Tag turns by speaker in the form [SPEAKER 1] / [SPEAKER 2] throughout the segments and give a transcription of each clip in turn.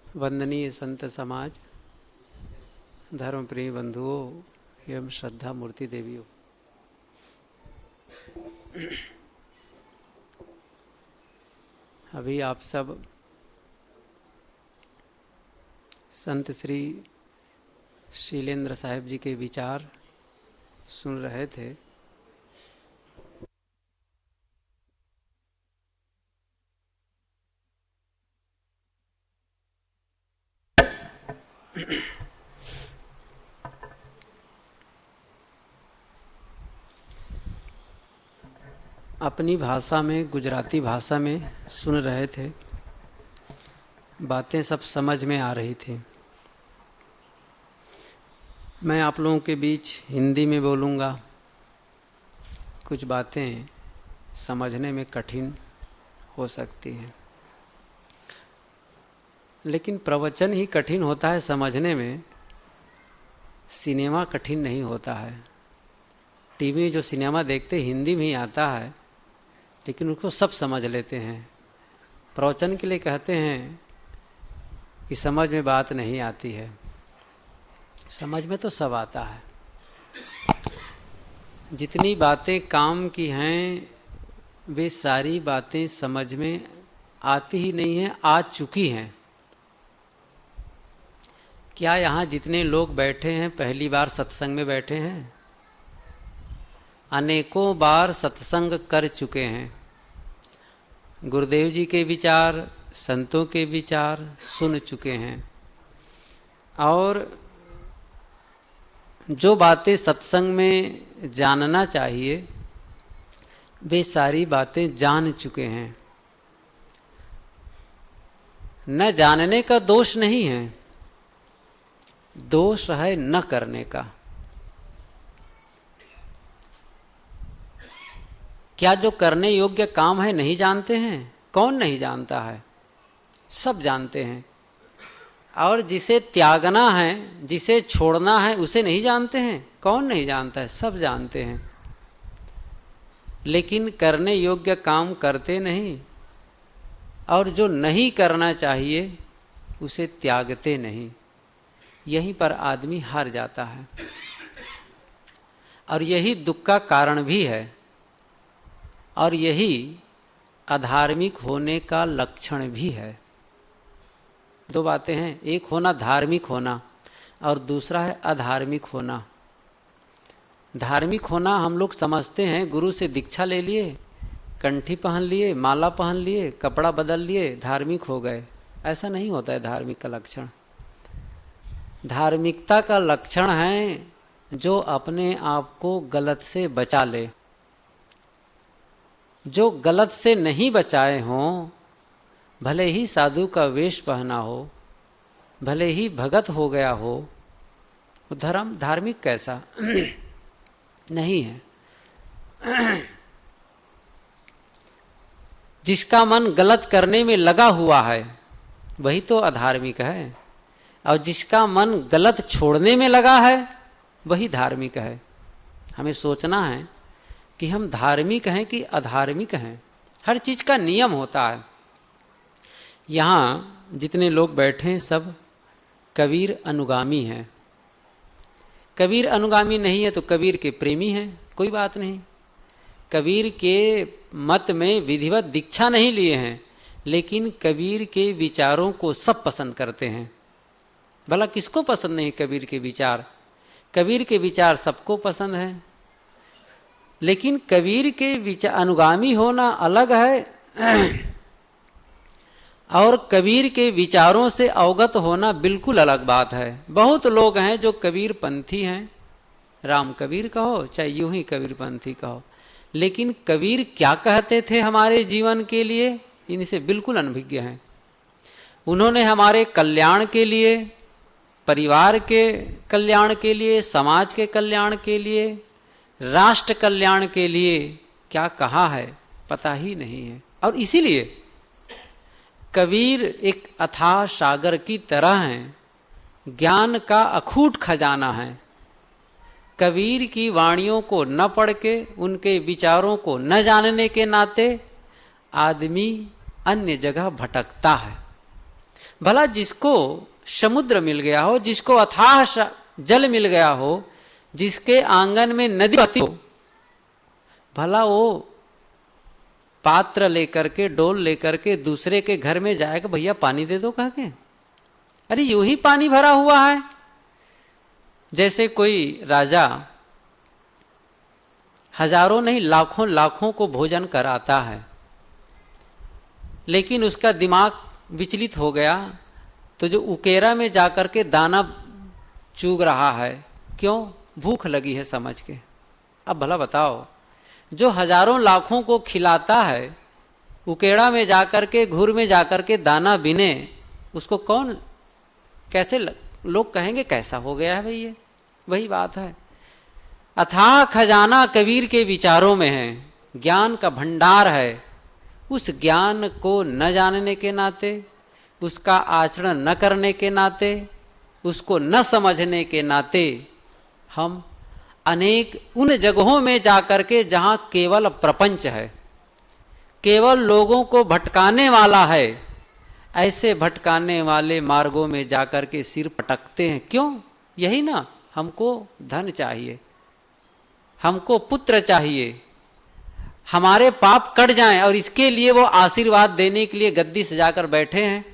[SPEAKER 1] वंदनीय संत समाज, धर्मप्रिय बंधुओं एवं श्रद्धा मूर्ति देवियों, अभी आप सब संत श्री शीलेंद्र साहिब जी के विचार सुन रहे थे। अपनी भाषा में, गुजराती भाषा में सुन रहे थे। बातें सब समझ में आ रही थी। मैं आप लोगों के बीच हिंदी में बोलूँगा। कुछ बातें समझने में कठिन हो सकती हैं, लेकिन प्रवचन ही कठिन होता है समझने में। सिनेमा कठिन नहीं होता है। टीवी में जो सिनेमा देखते हिंदी में ही आता है, लेकिन उसको सब समझ लेते हैं। प्रवचन के लिए कहते हैं कि समझ में बात नहीं आती है। समझ में तो सब आता है। जितनी बातें काम की हैं वे सारी बातें समझ में आती ही नहीं हैं, आ चुकी हैं। क्या यहाँ जितने लोग बैठे हैं पहली बार सत्संग में बैठे हैं? अनेकों बार सत्संग कर चुके हैं। गुरुदेव जी के विचार, संतों के विचार सुन चुके हैं, और जो बातें सत्संग में जानना चाहिए वे सारी बातें जान चुके हैं। न जानने का दोष नहीं है, दोष है न करने का। क्या जो करने योग्य काम है नहीं जानते हैं? कौन नहीं जानता है? सब जानते हैं। और जिसे त्यागना है, जिसे छोड़ना है, उसे नहीं जानते हैं? कौन नहीं जानता है? सब जानते हैं। लेकिन करने योग्य काम करते नहीं, और जो नहीं करना चाहिए उसे त्यागते नहीं। यहीं पर आदमी हार जाता है, और यही दुख का कारण भी है, और यही अधार्मिक होने का लक्षण भी है। दो बातें हैं, एक होना धार्मिक होना और दूसरा है अधार्मिक होना। धार्मिक होना हम लोग समझते हैं, गुरु से दीक्षा ले लिए, कंठी पहन लिए, माला पहन लिए, कपड़ा बदल लिए, धार्मिक हो गए। ऐसा नहीं होता है धार्मिक का लक्षण। धार्मिकता का लक्षण है जो अपने आप को गलत से बचा ले। जो गलत से नहीं बचाए हों, भले ही साधु का वेश पहना हो, भले ही भगत हो गया हो, वो धर्म धार्मिक कैसा नहीं है। जिसका मन गलत करने में लगा हुआ है वही तो अधार्मिक है, और जिसका मन गलत छोड़ने में लगा है वही धार्मिक है। हमें सोचना है कि हम धार्मिक हैं कि अधार्मिक हैं। हर चीज का नियम होता है। यहाँ जितने लोग बैठे हैं सब कबीर अनुगामी हैं। कबीर अनुगामी नहीं है तो कबीर के प्रेमी हैं, कोई बात नहीं। कबीर के मत में विधिवत दीक्षा नहीं लिए हैं, लेकिन कबीर के विचारों को सब पसंद करते हैं। भला किसको पसंद नहीं कबीर के विचार? कबीर के विचार सबको पसंद हैं, लेकिन कबीर के विचार अनुगामी होना अलग है और कबीर के विचारों से अवगत होना बिल्कुल अलग बात है। बहुत लोग हैं जो कबीर पंथी हैं, राम कबीर कहो चाहे यूं ही कबीर पंथी कहो, लेकिन कबीर क्या कहते थे हमारे जीवन के लिए इनसे बिल्कुल अनभिज्ञ हैं। उन्होंने हमारे कल्याण के लिए, परिवार के कल्याण के लिए, समाज के कल्याण के लिए, राष्ट्र कल्याण के लिए क्या कहा है पता ही नहीं है। और इसीलिए कबीर एक अथाह सागर की तरह हैं, ज्ञान का अखूट खजाना है। कबीर की वाणियों को न पढ़ के, उनके विचारों को न जानने के नाते आदमी अन्य जगह भटकता है। भला जिसको समुद्र मिल गया हो, जिसको अथाह जल मिल गया हो, जिसके आंगन में नदी बहती हो, भला वो पात्र लेकर के, डोल लेकर के दूसरे के घर में जाएगा, भैया पानी दे दो कह के? अरे यूं ही पानी भरा हुआ है। जैसे कोई राजा हजारों नहीं लाखों लाखों को भोजन कराता है, लेकिन उसका दिमाग विचलित हो गया, तो जो उकेरा में जाकर के दाना चूग रहा है, क्यों? भूख लगी है समझ के। अब भला बताओ, जो हजारों लाखों को खिलाता है, उकेड़ा में जाकर के, घूर में जाकर के दाना बिने, उसको कौन, कैसे लोग कहेंगे कैसा हो गया है भाई ये? वही बात है। अथाह खजाना कबीर के विचारों में है, ज्ञान का भंडार है। उस ज्ञान को न जानने के नाते, उसका आचरण न करने के नाते, उसको न समझने के नाते, हम अनेक उन जगहों में जाकर के जहां केवल प्रपंच है, केवल लोगों को भटकाने वाला है, ऐसे भटकाने वाले मार्गों में जाकर के सिर पटकते हैं। क्यों? यही ना, हमको धन चाहिए, हमको पुत्र चाहिए, हमारे पाप कट जाएं, और इसके लिए वो आशीर्वाद देने के लिए गद्दी सजाकर बैठे हैं।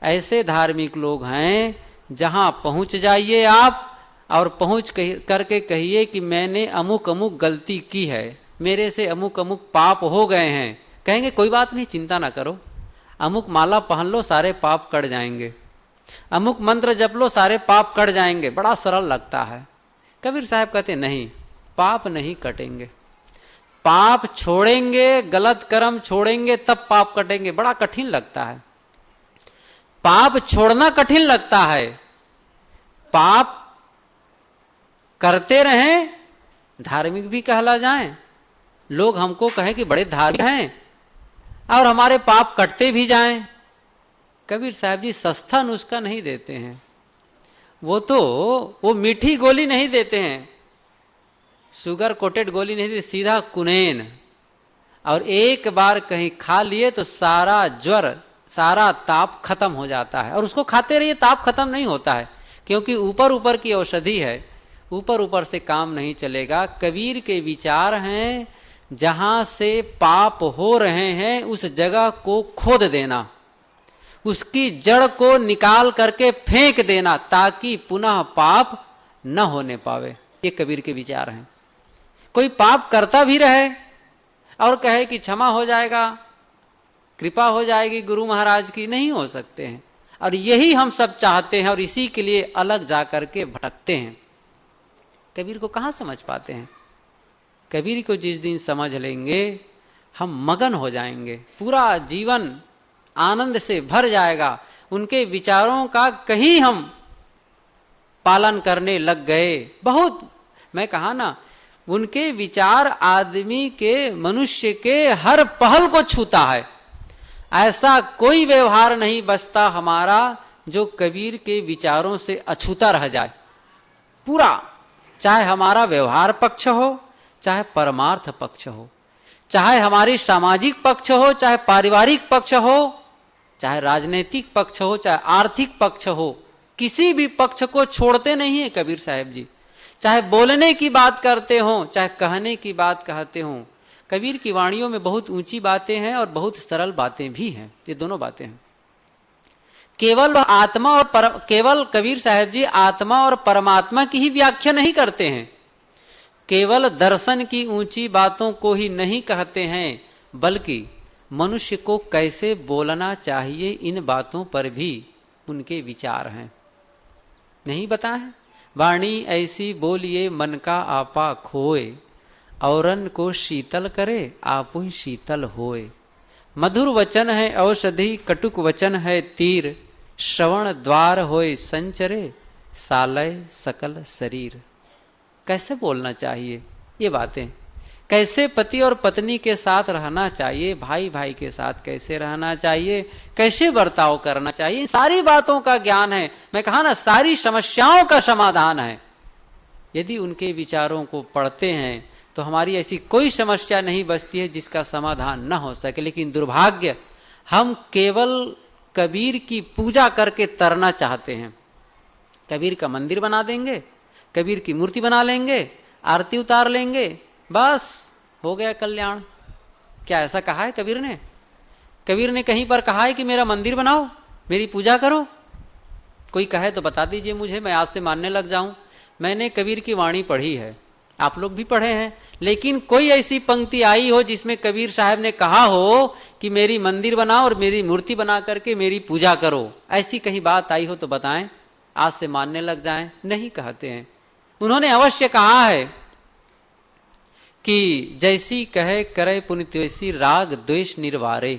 [SPEAKER 1] ऐसे धार्मिक लोग हैं, जहां पहुंच जाइए आप और पहुंच करके कहिए कि मैंने अमुक अमुक गलती की है, मेरे से अमुक अमुक पाप हो गए हैं। कहेंगे कोई बात नहीं, चिंता ना करो, अमुक माला पहन लो, सारे पाप कट जाएंगे, अमुक मंत्र जप लो, सारे पाप कट जाएंगे। बड़ा सरल लगता है। कबीर साहब कहते नहीं, पाप नहीं कटेंगे, पाप छोड़ेंगे, गलत कर्म छोड़ेंगे तब पाप कटेंगे। बड़ा कठिन लगता है, पाप छोड़ना कठिन लगता है। पाप करते रहें, धार्मिक भी कहला जाएं, लोग हमको कहें कि बड़े धार्मिक हैं, और हमारे पाप कटते भी जाएं। कबीर साहब जी सस्ता नुस्खा नहीं देते हैं, वो मीठी गोली नहीं देते हैं, शुगर कोटेड गोली नहीं देते, सीधा कुनैन। और एक बार कहीं खा लिए तो सारा ज्वर, सारा ताप खत्म हो जाता है। और उसको खाते रहिए, ताप खत्म नहीं होता है, क्योंकि ऊपर ऊपर की औषधि है, ऊपर ऊपर से काम नहीं चलेगा। कबीर के विचार हैं, जहां से पाप हो रहे हैं उस जगह को खोद देना, उसकी जड़ को निकाल करके फेंक देना, ताकि पुनः पाप न होने पावे। ये कबीर के विचार हैं। कोई पाप करता भी रहे और कहे कि क्षमा हो जाएगा, कृपा हो जाएगी गुरु महाराज की, नहीं हो सकते हैं। और यही हम सब चाहते हैं, और इसी के लिए अलग जाकर के भटकते हैं। कबीर को कहाँ समझ पाते हैं? कबीर को जिस दिन समझ लेंगे, हम मगन हो जाएंगे, पूरा जीवन आनंद से भर जाएगा। उनके विचारों का कहीं हम पालन करने लग गए, बहुत, मैं कहा ना, उनके विचार आदमी के, मनुष्य के हर पहल को छूता है। ऐसा कोई व्यवहार नहीं बचता हमारा जो कबीर के विचारों से अछूता रह जाए। पूरा, चाहे हमारा व्यवहार पक्ष हो, चाहे परमार्थ पक्ष हो, चाहे हमारी सामाजिक पक्ष हो, चाहे पारिवारिक पक्ष हो, चाहे राजनीतिक पक्ष हो, चाहे आर्थिक पक्ष हो, किसी भी पक्ष को छोड़ते नहीं है कबीर साहब जी। चाहे बोलने की बात करते हो, चाहे कहने की बात कहते हो, कबीर की वाणियों में बहुत ऊंची बातें हैं और बहुत सरल बातें भी हैं। ये दोनों बातें हैं। केवल आत्मा और केवल कबीर साहब जी आत्मा और परमात्मा की ही व्याख्या नहीं करते हैं, केवल दर्शन की ऊंची बातों को ही नहीं कहते हैं, बल्कि मनुष्य को कैसे बोलना चाहिए, इन बातों पर भी उनके विचार हैं। नहीं बताए? वाणी ऐसी बोलिए मन का आपा खोए, औरन को शीतल करे आपु ही शीतल होए। मधुर वचन है औषधि, कटुक वचन है तीर, श्रवण द्वार होए संचरे, सालय सकल शरीर। कैसे बोलना चाहिए ये बातें, कैसे पति और पत्नी के साथ रहना चाहिए, भाई भाई के साथ कैसे रहना चाहिए, कैसे बर्ताव करना चाहिए, सारी बातों का ज्ञान है। मैं कहा ना, सारी समस्याओं का समाधान है। यदि उनके विचारों को पढ़ते हैं तो हमारी ऐसी कोई समस्या नहीं बचती है जिसका समाधान न हो सके। लेकिन दुर्भाग्य, हम केवल कबीर की पूजा करके तरना चाहते हैं। कबीर का मंदिर बना देंगे, कबीर की मूर्ति बना लेंगे, आरती उतार लेंगे, बस हो गया कल्याण। क्या ऐसा कहा है कबीर ने? कबीर ने कहीं पर कहा है कि मेरा मंदिर बनाओ, मेरी पूजा करो? कोई कहे तो बता दीजिए मुझे, मैं आज से मानने लग जाऊं। मैंने कबीर की वाणी पढ़ी है, आप लोग भी पढ़े हैं, लेकिन कोई ऐसी पंक्ति आई हो जिसमें कबीर साहब ने कहा हो कि मेरी मंदिर बनाओ और मेरी मूर्ति बना करके मेरी पूजा करो, ऐसी कहीं बात आई हो तो बताएं, आज से मानने लग जाएं। नहीं कहते हैं। उन्होंने अवश्य कहा है कि जैसी कहे करे पुनित वैसी राग द्वेष निर्वारे,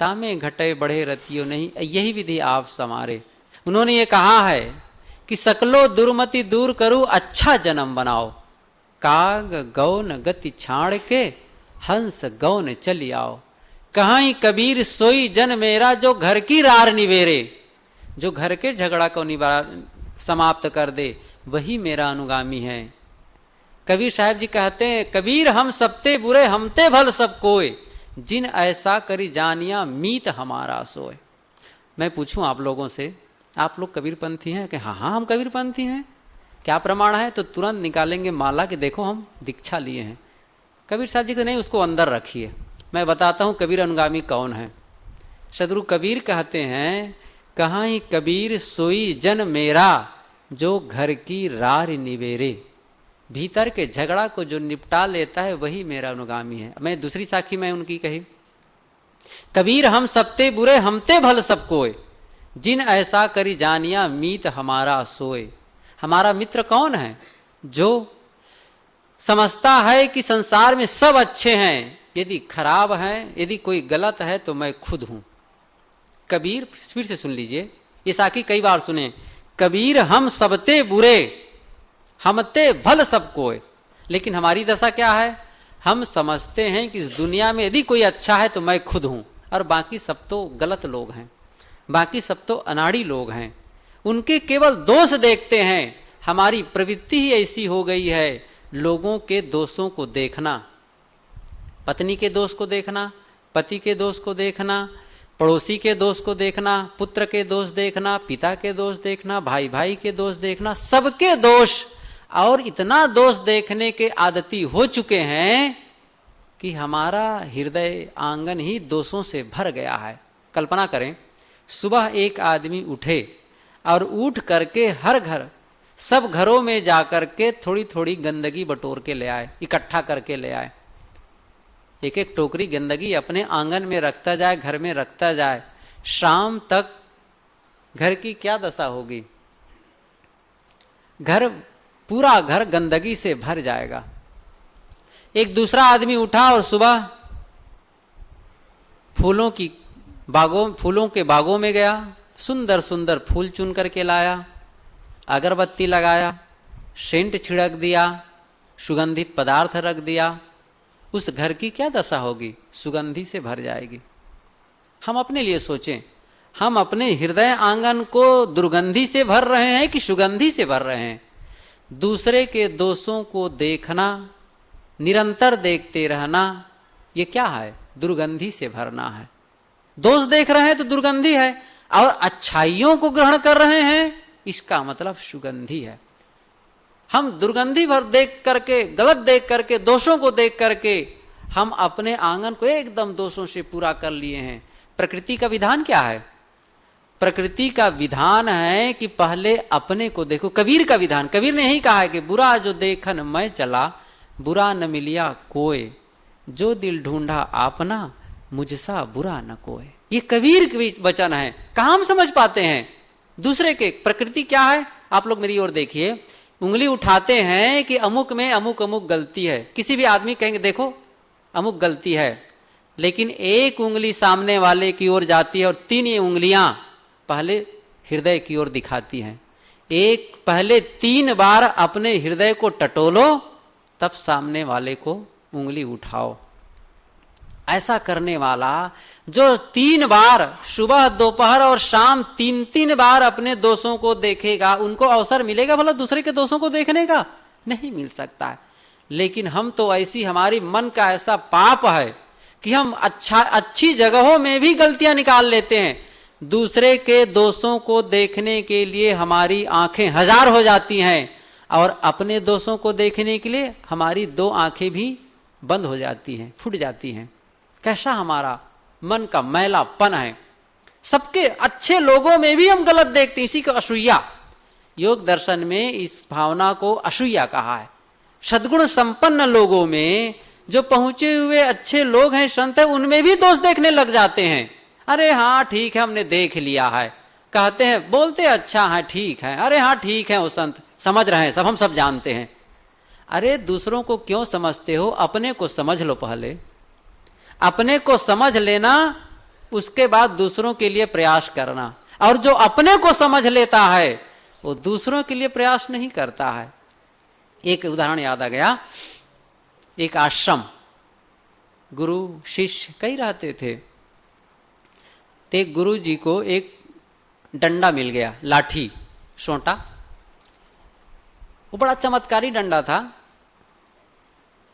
[SPEAKER 1] तामे घटे बढ़े रतियो नहीं, यही विधि आप समारे। उन्होंने ये कहा है कि सकलो दुर्मति दूर करूं, अच्छा जन्म बनाओ, काग गौन गति छाड़ के हंस गौन चली आओ। कहां कबीर सोई जन मेरा, जो घर की रार निवेरे, जो घर के झगड़ा को समाप्त कर दे, वही मेरा अनुगामी है। कबीर साहब जी कहते हैं, कबीर हम सबते बुरे हमते भल सब कोय, जिन ऐसा करी जानिया मीत हमारा सोए। मैं पूछूं आप लोगों से, आप लोग कबीरपंथी हैं? कि हाँ हाँ हम कबीरपंथी हैं। क्या प्रमाण है? तो तुरंत निकालेंगे माला कि देखो हम दीक्षा लिए हैं। कबीर साहब जी तो नहीं, उसको अंदर रखिए, मैं बताता हूं कबीर अनुगामी कौन है। सदगुरु कबीर कहते हैं, कहाँ ही कबीर सोई जन मेरा, जो घर की रार निवेरे, भीतर के झगड़ा को जो निपटा लेता है वही मेरा अनुगामी है। मैं दूसरी साखी में उनकी कही, कबीर हम सबते बुरे हमते भल सब कोय, जिन ऐसा करी जानिया मीत हमारा सोए। हमारा मित्र कौन है? जो समझता है कि संसार में सब अच्छे हैं, यदि खराब है, यदि कोई गलत है तो मैं खुद हूं। कबीर, फिर से सुन लीजिए, ये साखी कई बार सुने, कबीर हम सबते बुरे हमते भल सब कोय। लेकिन हमारी दशा क्या है? हम समझते हैं कि इस दुनिया में यदि कोई अच्छा है तो मैं खुद हूं, और बाकी सब तो गलत लोग हैं, बाकी सब तो अनाड़ी लोग हैं, उनके केवल दोष देखते हैं। हमारी प्रवृत्ति ही ऐसी हो गई है, लोगों के दोषों को देखना, पत्नी के दोष को देखना, पति के दोष को देखना, पड़ोसी के दोष को देखना, पुत्र के दोष देखना, पिता के दोष देखना, भाई भाई के दोष देखना, सबके दोष। और इतना दोष देखने के आदती हो चुके हैं कि हमारा हृदय आंगन ही दोषों से भर गया है। कल्पना करें, सुबह एक आदमी उठे और उठ करके हर घर, सब घरों में जाकर के थोड़ी थोड़ी गंदगी बटोर के ले आए, इकट्ठा करके ले आए, एक एक टोकरी गंदगी अपने आंगन में रखता जाए, घर में रखता जाए। शाम तक घर की क्या दशा होगी? पूरा घर गंदगी से भर जाएगा। एक दूसरा आदमी उठा और सुबह फूलों के बागों में गया, सुंदर सुंदर फूल चुन करके लाया, अगरबत्ती लगाया, सेंट छिड़क दिया, सुगंधित पदार्थ रख दिया। उस घर की क्या दशा होगी? सुगंधि से भर जाएगी। हम अपने लिए सोचें, हम अपने हृदय आंगन को दुर्गंधि से भर रहे हैं कि सुगंधि से भर रहे हैं? दूसरे के दोषों को देखना, निरंतर देखते रहना, ये क्या है? दुर्गंधि से भरना है। दोष देख रहे हैं तो दुर्गंधि है, और अच्छाइयों को ग्रहण कर रहे हैं, इसका मतलब सुगंधि है। हम दुर्गंधि भर देख करके, गलत देख करके, दोषों को देख करके हम अपने आंगन को एकदम दोषों से पूरा कर लिए हैं। प्रकृति का विधान क्या है? प्रकृति का विधान है कि पहले अपने को देखो। कबीर का विधान, कबीर ने यही कहा है कि बुरा जो देखन मैं चला, बुरा न मिलिया कोय, जो दिल ढूंढा आपना, मुझसा बुरा न कोय। ये कबीर के वचन है। कहाँ हम समझ पाते हैं दूसरे के? प्रकृति क्या है? आप लोग मेरी ओर देखिए, उंगली उठाते हैं कि अमुक में अमुक अमुक गलती है। किसी भी आदमी कहेंगे देखो अमुक गलती है, लेकिन एक उंगली सामने वाले की ओर जाती है और 3 उंगलियां पहले हृदय की ओर दिखाती हैं। पहले 3 बार अपने हृदय को टटोलो, तब सामने वाले को उंगली उठाओ। ऐसा करने वाला जो 3 बार, सुबह दोपहर और शाम 3-3 बार अपने दोषों को देखेगा, उनको अवसर मिलेगा भला दूसरे के दोषों को देखने का? नहीं मिल सकता है। लेकिन हम तो ऐसी, हमारी मन का ऐसा पाप है कि हम अच्छी जगहों में भी गलतियां निकाल लेते हैं। दूसरे के दोषों को देखने के लिए हमारी आंखें हजार हो जाती हैं और अपने दोषों को देखने के लिए हमारी दो आंखें भी बंद हो जाती हैं, फूट जाती हैं। कैसा हमारा मन का मैलापन है। सबके अच्छे लोगों में भी हम गलत देखते हैं, इसी को असूया। योग दर्शन में इस भावना को असूया कहा है। सद्गुण संपन्न लोगों में जो पहुंचे हुए अच्छे लोग हैं, संत है, उनमें भी दोष देखने लग जाते हैं। अरे हाँ ठीक है, हमने देख लिया है, कहते हैं, बोलते अच्छा है, ठीक है, अरे हाँ ठीक है, वो संत समझ रहे हैं, सब हम सब जानते हैं। अरे दूसरों को क्यों समझते हो, अपने को समझ लो पहले। अपने को समझ लेना, उसके बाद दूसरों के लिए प्रयास करना। और जो अपने को समझ लेता है वो दूसरों के लिए प्रयास नहीं करता है। एक उदाहरण याद आ गया। एक आश्रम, गुरु शिष्य कई रहते थे। ते गुरु जी को एक डंडा मिल गया, लाठी, सोंटा। वो बड़ा चमत्कारी डंडा था।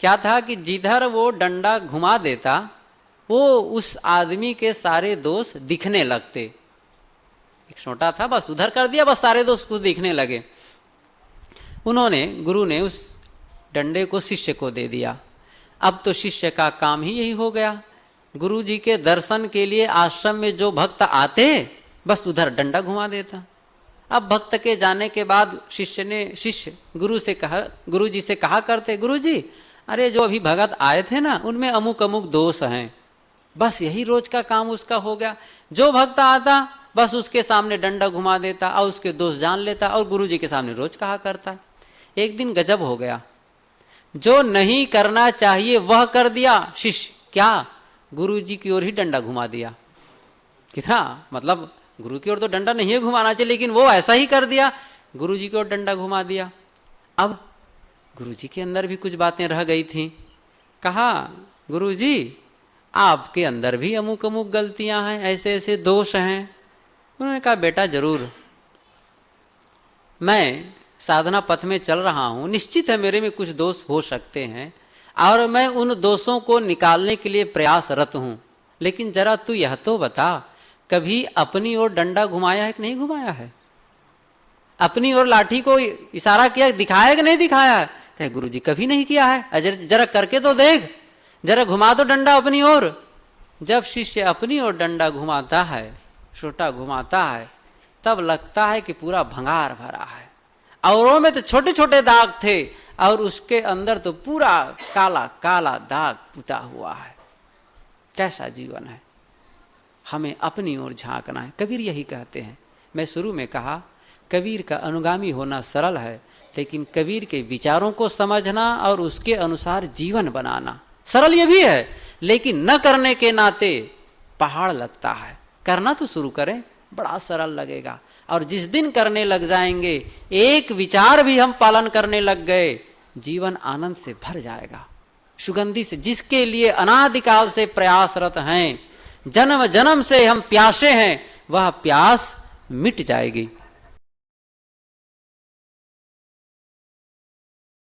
[SPEAKER 1] क्या था कि जिधर वो डंडा घुमा देता वो उस आदमी के सारे दोष दिखने लगते। एक सोंटा था, बस उधर कर दिया, बस सारे दोष कुछ दिखने लगे। उन्होंने, गुरु ने उस डंडे को शिष्य को दे दिया। अब तो शिष्य का काम ही यही हो गया। गुरु जी के दर्शन के लिए आश्रम में जो भक्त आते बस उधर डंडा घुमा देता। अब भक्त के जाने के बाद शिष्य गुरु जी से कहा करते, गुरु जी अरे जो अभी भगत आए थे ना, उनमें अमुक अमुक दोष हैं। बस यही रोज का काम उसका हो गया। जो भक्त आता बस उसके सामने डंडा घुमा देता और उसके दोष जान लेता और गुरु जी के सामने रोज कहा करता। एक दिन गजब हो गया, जो नहीं करना चाहिए वह कर दिया शिष्य। क्या? गुरु जी की ओर ही डंडा घुमा दिया। कितना मतलब, गुरु की ओर तो डंडा नहीं घुमाना चाहिए, लेकिन वो ऐसा ही कर दिया, गुरु जी की ओर डंडा घुमा दिया। अब गुरु जी के अंदर भी कुछ बातें रह गई थी। कहा, गुरु जी आपके अंदर भी अमुक अमुक गलतियां हैं, ऐसे ऐसे दोष हैं। उन्होंने कहा, बेटा जरूर, मैं साधना पथ में चल रहा हूं, निश्चित है मेरे में कुछ दोष हो सकते हैं और मैं उन दोषों को निकालने के लिए प्रयासरत हूं। लेकिन जरा तू यह तो बता, कभी अपनी ओर डंडा घुमाया है कि नहीं घुमाया है? अपनी ओर लाठी को इशारा किया, दिखाया है कि नहीं दिखाया है? कहे, गुरु जी कभी नहीं किया है। जरा करके तो देख, जरा घुमा दो डंडा अपनी ओर। जब शिष्य अपनी ओर डंडा घुमाता है, छोटा घुमाता है, तब लगता है कि पूरा भंगार भरा है। औरों में तो छोटे छोटे दाग थे और उसके अंदर तो पूरा काला काला दाग पुता हुआ है। कैसा जीवन है? हमें अपनी ओर झांकना है। कबीर यही कहते हैं। मैं शुरू में कहा, कबीर का अनुगामी होना सरल है, लेकिन कबीर के विचारों को समझना और उसके अनुसार जीवन बनाना सरल ये भी है, लेकिन न करने के नाते पहाड़ लगता है। करना तो शुरू करें, बड़ा सरल लगेगा। और जिस दिन करने लग जाएंगे, एक विचार भी हम पालन करने लग गए, जीवन आनंद से भर जाएगा, सुगंधी से। जिसके लिए अनादिकाल से प्रयासरत हैं, जन्म जन्म से हम प्यासे हैं, वह प्यास मिट जाएगी।